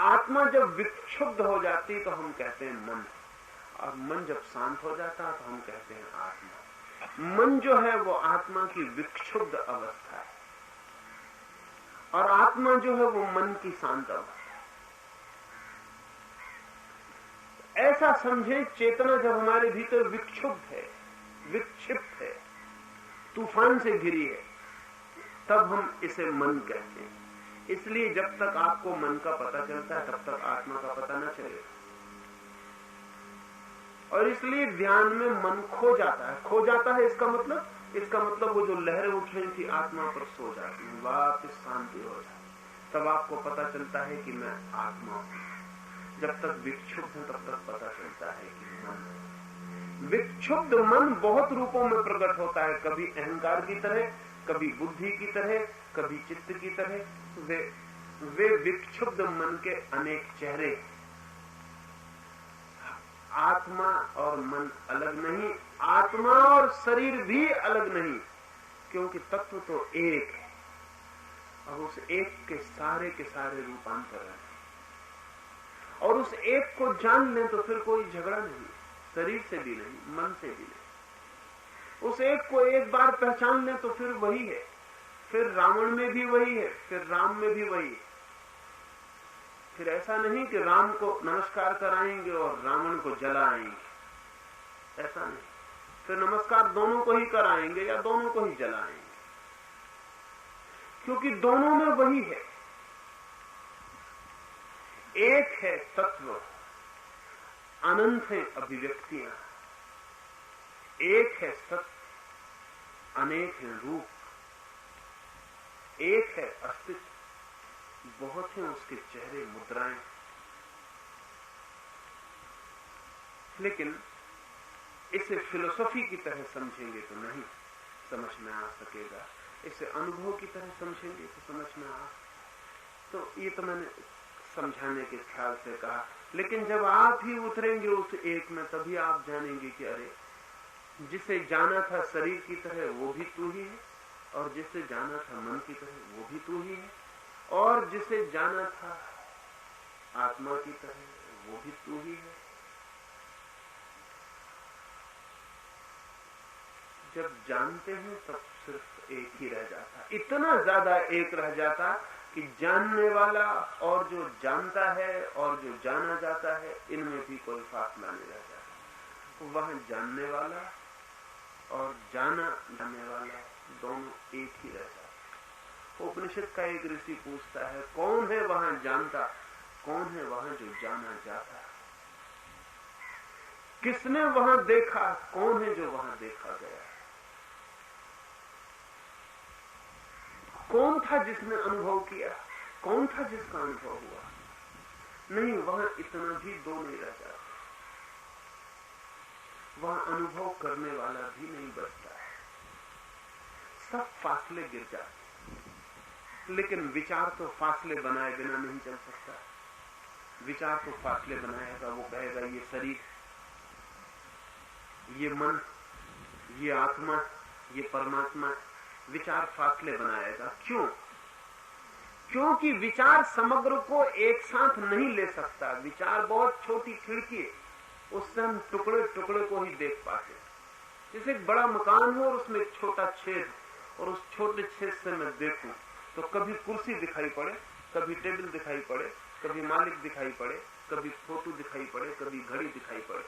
आत्मा जब विक्षुब्ध हो जाती तो हम कहते हैं मन। और मन जब शांत हो जाता है तो हम कहते हैं आत्मा। मन जो है वो आत्मा की विक्षुब्ध अवस्था है, और आत्मा जो है वो मन की शांत अवस्था है। ऐसा समझे, चेतना जब हमारे भीतर विक्षुब्ध है, विक्षिप्त है, तूफान से घिरी है, तब हम इसे मन कहते हैं। इसलिए जब तक आपको मन का पता चलता है तब तक आत्मा का पता न चलेगा। और इसलिए ध्यान में मन खो जाता है। खो जाता है इसका मतलब वो जो लहरें उठ रही थी आत्मा पर सो जाती है, वापस शांति हो जाती। तब आपको पता चलता है कि मैं आत्मा हूं। जब तक विक्षुब्ध हूं तब तक पता चलता है कि मन। विक्षुब्ध मन बहुत रूपों में प्रकट होता है, कभी अहंकार की तरह, कभी बुद्धि की तरह, कभी चित्त की तरह। वे विक्षुब्ध मन के अनेक चेहरे। आत्मा और मन अलग नहीं, आत्मा और शरीर भी अलग नहीं, क्योंकि तत्व तो एक है और उस एक के सारे रूपांतर है। और उस एक को जान लें तो फिर कोई झगड़ा नहीं, शरीर से भी नहीं, मन से भी नहीं। उस एक को एक बार पहचान लें तो फिर वही है, फिर रावण में भी वही है, फिर राम में भी वही है। फिर ऐसा नहीं कि राम को नमस्कार कराएंगे और रावण को जलाएंगे, ऐसा नहीं। फिर नमस्कार दोनों को ही कराएंगे या दोनों को ही जलाएंगे, क्योंकि दोनों में वही है। एक है तत्व, अनंत है अभिव्यक्तियां। एक है सत्य, अनेक है रूप। एक है अस्तित्व, बहुत हैं उसके चेहरे, मुद्राएं। लेकिन इसे फिलोसॉफी की तरह समझेंगे तो नहीं समझ में आ सकेगा, इसे अनुभव की तरह समझेंगे तो समझ में आ। तो ये तो मैंने समझाने के ख्याल से कहा, लेकिन जब आप ही उतरेंगे उस एक में तभी आप जानेंगे कि अरे जिसे जाना था शरीर की तरह वो भी तू ही है, और जिसे जाना था मन की तरह वो भी तू ही है, और जिसे जाना था आत्मा की तरह वो भी तू ही है। जब जानते हैं तब सिर्फ एक ही रह जाता, इतना ज्यादा एक रह जाता कि जानने वाला और जो जानता है और जो जाना जाता है इनमें भी कोई फासला नहीं रह जाता। वह जानने वाला और जाना जाने वाला दोनों एक ही रह जाता। उपनिषद का एक ऋषि पूछता है, कौन है वहां जानता, कौन है वहां जो जाना जाता, किसने वहां देखा, कौन है जो वहां देखा गया, कौन था जिसने अनुभव किया, कौन था जिसका अनुभव हुआ। नहीं, वहां इतना भी दो नहीं रह जाता, वहां अनुभव करने वाला भी नहीं बचता है, सब फासले गिर जाते। लेकिन विचार तो फासले बनाए बिना नहीं चल सकता। विचार तो फासले बनाएगा, वो कहेगा ये शरीर, ये मन, ये आत्मा, ये परमात्मा। विचार फासले बनाएगा। क्यों? क्योंकि विचार समग्र को एक साथ नहीं ले सकता। विचार बहुत छोटी खिड़की है, उससे हम टुकड़े टुकड़े को ही देख पाते। जैसे एक बड़ा मकान हो और उसमें एक छोटा छेद, और उस छोटे छेद से मैं देखूं तो कभी कुर्सी दिखाई पड़े, कभी टेबल दिखाई पड़े, कभी मालिक दिखाई पड़े, कभी फोटो दिखाई पड़े, कभी घड़ी दिखाई पड़े।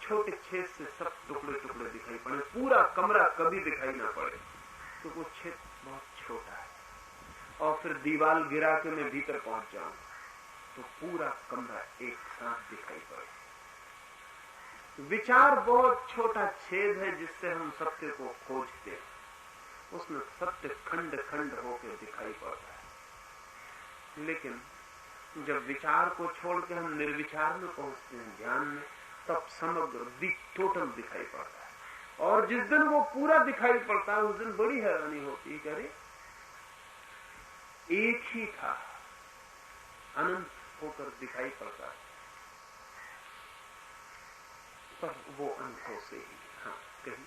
छोटे छेद से सब टुकड़े टुकड़े दिखाई पड़े, पूरा कमरा कभी दिखाई ना पड़े, तो वो छेद बहुत छोटा है। और फिर दीवार गिरा के मैं भीतर पहुंच जाऊं तो पूरा कमरा एक साथ दिखाई पड़े। विचार बहुत छोटा छेद है जिससे हम सत्य को खोजते हैं, उसमें सत्य खंड खंड होकर दिखाई पड़ता है। लेकिन जब विचार को छोड़ के हम निर्विचार में पहुंचते हैं, ध्यान में, तब समग्र टोटल दिखाई पड़ता है। और जिस दिन वो पूरा दिखाई पड़ता है उस दिन बड़ी हैरानी होती है, अरे एक ही था, अनंत होकर दिखाई पड़ता है, पर वो अनुभव से ही। हाँ, कहीं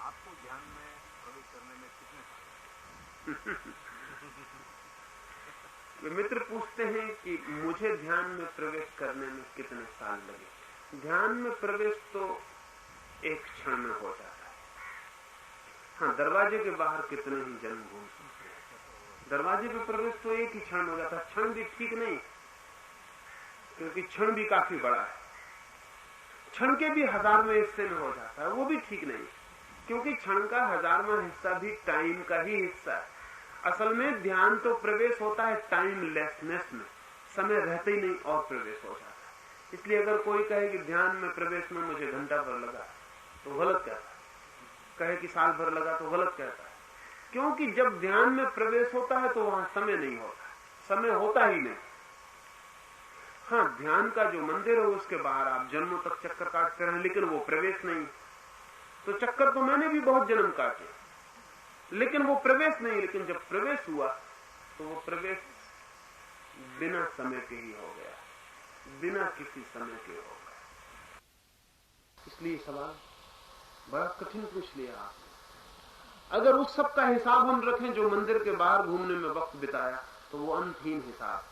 आपको ध्यान में प्रवेश करने में कितने साल? मित्र पूछते हैं कि मुझे ध्यान में प्रवेश करने में कितने साल लगे। ध्यान में प्रवेश तो एक क्षण में हो जाता है। हाँ, दरवाजे के बाहर कितने ही जन्म घूम सकते हैं, दरवाजे पे प्रवेश तो एक ही क्षण हो जाता है। क्षण भी ठीक नहीं, क्योंकि क्षण भी काफी बड़ा है। क्षण के भी 1000वें हिस्से में हो जाता है, वो भी ठीक नहीं, क्योंकि क्षण का 1000वां हिस्सा भी टाइम का ही हिस्सा है। असल में ध्यान तो प्रवेश होता है टाइमलेसनेस में, समय रहते ही नहीं और प्रवेश हो जाता है। इसलिए अगर कोई कहे कि ध्यान में प्रवेश में मुझे घंटा भर लगा तो गलत कहता है, कहे कि साल भर लगा तो गलत कहता है। क्योंकि जब ध्यान में प्रवेश होता है तो वहां समय नहीं होता, समय होता ही नहीं। हाँ, ध्यान का जो मंदिर है उसके बाहर आप जन्मों तक चक्कर काटते रहे, लेकिन वो प्रवेश नहीं। तो चक्कर तो मैंने भी बहुत जन्म काटे, लेकिन वो प्रवेश नहीं। लेकिन जब प्रवेश हुआ तो वो प्रवेश बिना समय के ही हो गया, बिना किसी समय के हो गया। इसलिए सवाल बड़ा कठिन पूछ लिया आपने। अगर उस सब का हिसाब हम रखें जो मंदिर के बाहर घूमने में वक्त बिताया, तो वो अंतहीन हिसाब,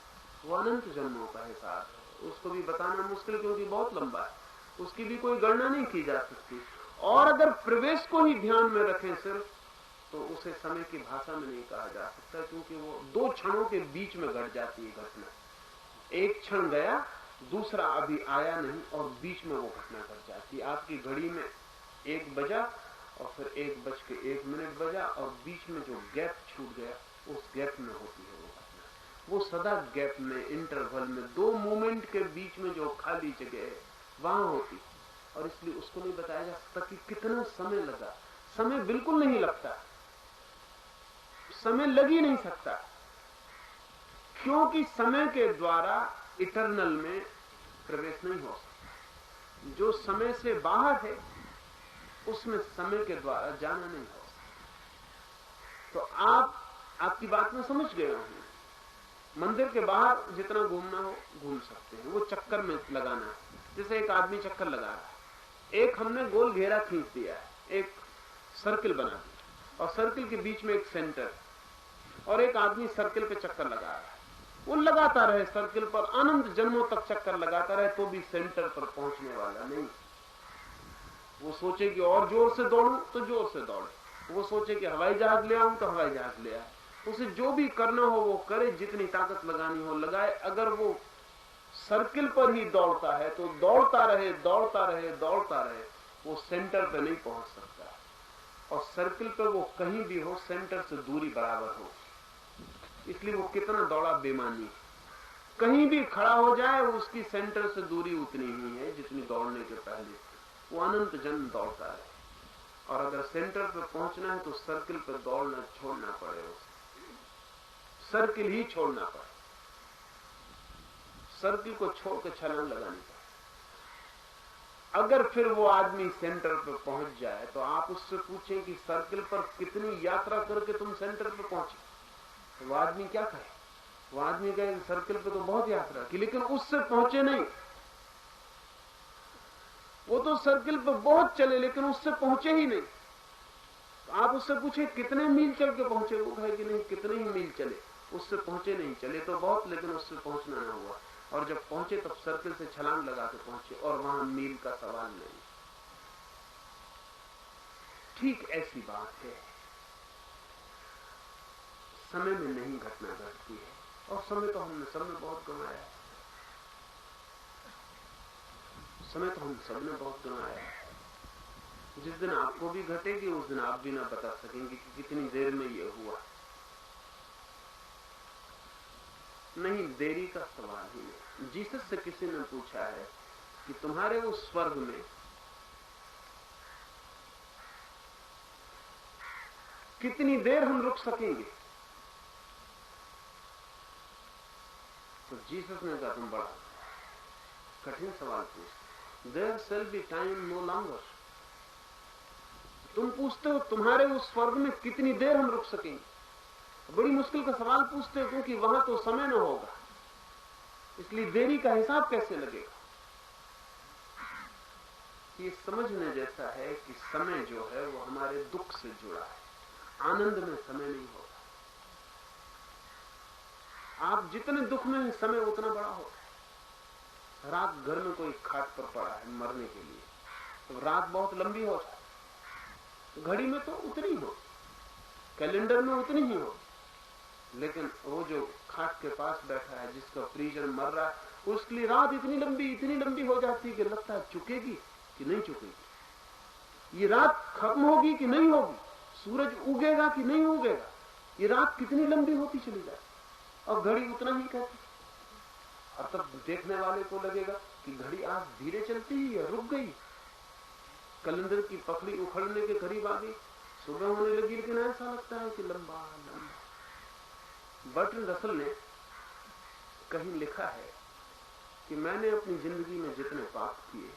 वो अनंत जन्मों का हिसाब है। उसको भी बताना मुश्किल, क्योंकि बहुत लंबा है, उसकी भी कोई गणना नहीं की जा सकती। और अगर प्रवेश को ही ध्यान में रखें सिर्फ, तो उसे समय की भाषा में नहीं कहा जा सकता, क्योंकि वो दो क्षणों के बीच में घट जाती है घटना। एक क्षण गया, दूसरा अभी आया नहीं, और बीच में वो घटना घट जाती है। आपकी घड़ी में 1 बजा और फिर 1:01 बजा, और बीच में जो गैप छूट गया उस गैप में होती है वो घटना। वो सदा गैप में, इंटरवल में, 2 मोमेंट के बीच में जो खाली जगह है वहां होती। और इसलिए उसको नहीं बताया जा सकता कि कितना समय लगा। समय बिल्कुल नहीं लगता, समय लग ही नहीं सकता, क्योंकि समय के द्वारा इटर्नल में प्रवेश नहीं हो सकता। जो समय से बाहर है उसमें समय के द्वारा जाना नहीं हो सकता। तो आपकी बात में समझ गया हूं। मंदिर के बाहर जितना घूमना हो घूम सकते हैं, वो चक्कर में लगाना है। जैसे एक आदमी चक्कर लगा रहा है, एक हमने गोल घेरा खींच दिया है, एक सर्किल बना दिया और सर्किल के बीच में एक सेंटर, और एक आदमी सर्किल पे चक्कर लगा रहा है। वो लगाता रहे सर्किल पर, अनंत जन्मों तक चक्कर लगाता रहे, तो भी सेंटर पर पहुंचने वाला नहीं। वो सोचे कि और जोर से दौड़ूं तो जोर से दौड़े, वो सोचे कि हवाई जहाज ले आऊं तो हवाई जहाज ले आए। उसे जो भी करना हो वो करे, जितनी ताकत लगानी हो लगाए। अगर वो सर्किल पर ही दौड़ता है तो दौड़ता रहे दौड़ता रहे दौड़ता रहे, वो सेंटर पे नहीं पहुंच सकता। और सर्किल पे वो कहीं भी हो, सेंटर से दूरी बराबर हो, इसलिए वो कितना दौड़ा बेमानी है। कहीं भी खड़ा हो जाए उसकी सेंटर से दूरी उतनी ही है जितनी दौड़ने के पहले। वो अनंत जन्म दौड़ता है। और अगर सेंटर पे पहुंचना है तो सर्किल पे दौड़ना छोड़ना पड़े, उसे सर्किल ही छोड़ना पड़े, सर्किल को छोड़ के छलांग लगानी पड़े। अगर फिर वो आदमी सेंटर पे पहुंच जाए तो आप उससे पूछें कि सर्किल पर कितनी यात्रा करके तुम सेंटर पे पहुंचे, तो वो आदमी क्या कहे? वो आदमी कहे सर्किल पे तो बहुत यात्रा की, लेकिन उससे पहुंचे नहीं। वो तो सर्किल पे बहुत चले लेकिन उससे पहुंचे ही नहीं। तो आप उससे पूछे कितने मील चल के पहुंचे, वो कहे कि नहीं कितने ही मील चले, उससे पहुंचे नहीं। चले तो बहुत लेकिन उससे पहुंचना ना हुआ, और जब पहुंचे तब सर्किल से छलांग लगा के पहुंचे, और वहां मील का सवाल नहीं। ठीक ऐसी बात है, समय में नहीं घटना घटती है। और समय तो हमने सबने बहुत गंवाया है, समय तो हम सबने बहुत गंवाया है। जिस दिन आपको भी घटेगी उस दिन आप भी ना बता सकेंगे कि कितनी देर में ये हुआ। नहीं, देरी का सवाल ही नहीं। जीसस से किसी ने पूछा है कि तुम्हारे उस स्वर्ग में कितनी देर हम रुक सकेंगे? तो जीसस ने कहा तुम बड़ा कठिन सवाल पूछते। There shall be time no longer. तुम पूछते हो तुम्हारे उस स्वर्ग में कितनी देर हम रुक सकेंगे। बड़ी मुश्किल का सवाल पूछते हो, क्योंकि वहां तो समय न होगा, इसलिए देरी का हिसाब कैसे लगेगा। ये समझने जैसा है कि समय जो है वो हमारे दुख से जुड़ा है, आनंद में समय नहीं होता। आप जितने दुख में हैं समय उतना बड़ा होता है। रात घर में कोई खाट पर पड़ा है मरने के लिए, तो रात बहुत लंबी होती है। घड़ी में तो उतनी हो, कैलेंडर में उतनी ही हो, लेकिन वो जो खाट के पास बैठा है जिसका परिजन मर रहा है, उसके लिए रात इतनी लंबी हो जाती है कि लगता है चुकेगी कि नहीं चुकेगी, ये रात खत्म होगी कि नहीं होगी, सूरज उगेगा कि नहीं उगेगा, ये रात कितनी लंबी होती चली जाती, और घड़ी उतना ही कहती। और तब देखने वाले को लगेगा कि घड़ी आज धीरे चलती ही है, रुक गई, कैलेंडर की पकड़ी उखड़ने के करीब आ गई, सुबह होने लगी, लेकिन ऐसा लगता है कि लंबा लंबा। बर्ट्रैंड रसल ने कहीं लिखा है कि मैंने अपनी जिंदगी में जितने पाप किए